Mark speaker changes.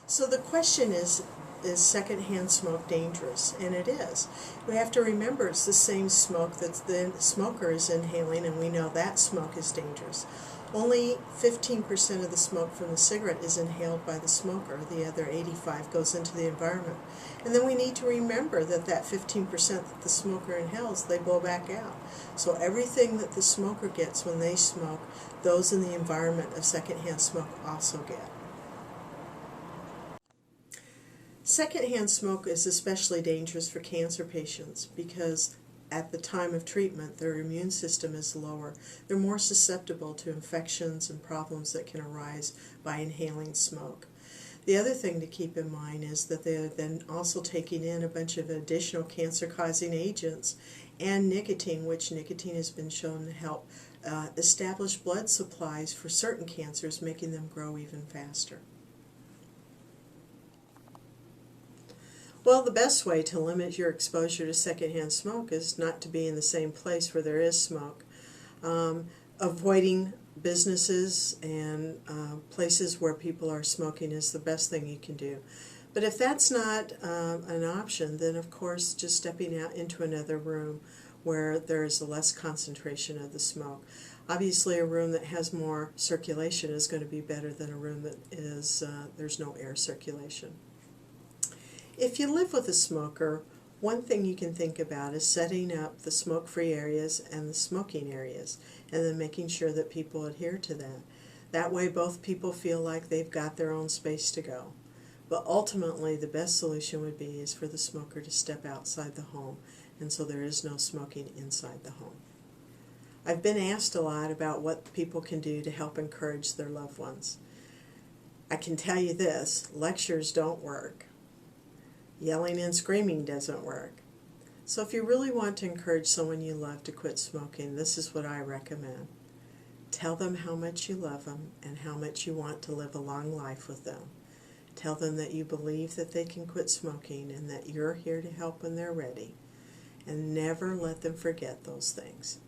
Speaker 1: So the question is secondhand smoke dangerous? And it is. We have to remember it's the same smoke that the smoker is inhaling, and we know that smoke is dangerous. Only 15% of the smoke from the cigarette is inhaled by the smoker. The other 85 goes into the environment. And then we need to remember that that 15% that the smoker inhales, they blow back out. So everything that the smoker gets when they smoke, those in the environment of secondhand smoke also get. Secondhand smoke is especially dangerous for cancer patients because at the time of treatment their immune system is lower. They're more susceptible to infections and problems that can arise by inhaling smoke. The other thing to keep in mind is that they're then also taking in a bunch of additional cancer-causing agents and nicotine, which nicotine has been shown to help establish blood supplies for certain cancers, making them grow even faster. Well, the best way to limit your exposure to secondhand smoke is not to be in the same place where there is smoke. Avoiding businesses and places where people are smoking is the best thing you can do. But if that's not an option, then of course just stepping out into another room where there is a less concentration of the smoke. Obviously a room that has more circulation is going to be better than a room that is there's no air circulation. If you live with a smoker, one thing you can think about is setting up the smoke-free areas and the smoking areas, and then making sure that people adhere to that. That way both people feel like they've got their own space to go. But ultimately the best solution would be is for the smoker to step outside the home, and so there is no smoking inside the home. I've been asked a lot about what people can do to help encourage their loved ones. I can tell you this, lectures don't work. Yelling and screaming doesn't work. So if you really want to encourage someone you love to quit smoking, this is what I recommend. Tell them how much you love them and how much you want to live a long life with them. Tell them that you believe that they can quit smoking and that you're here to help when they're ready. And never let them forget those things.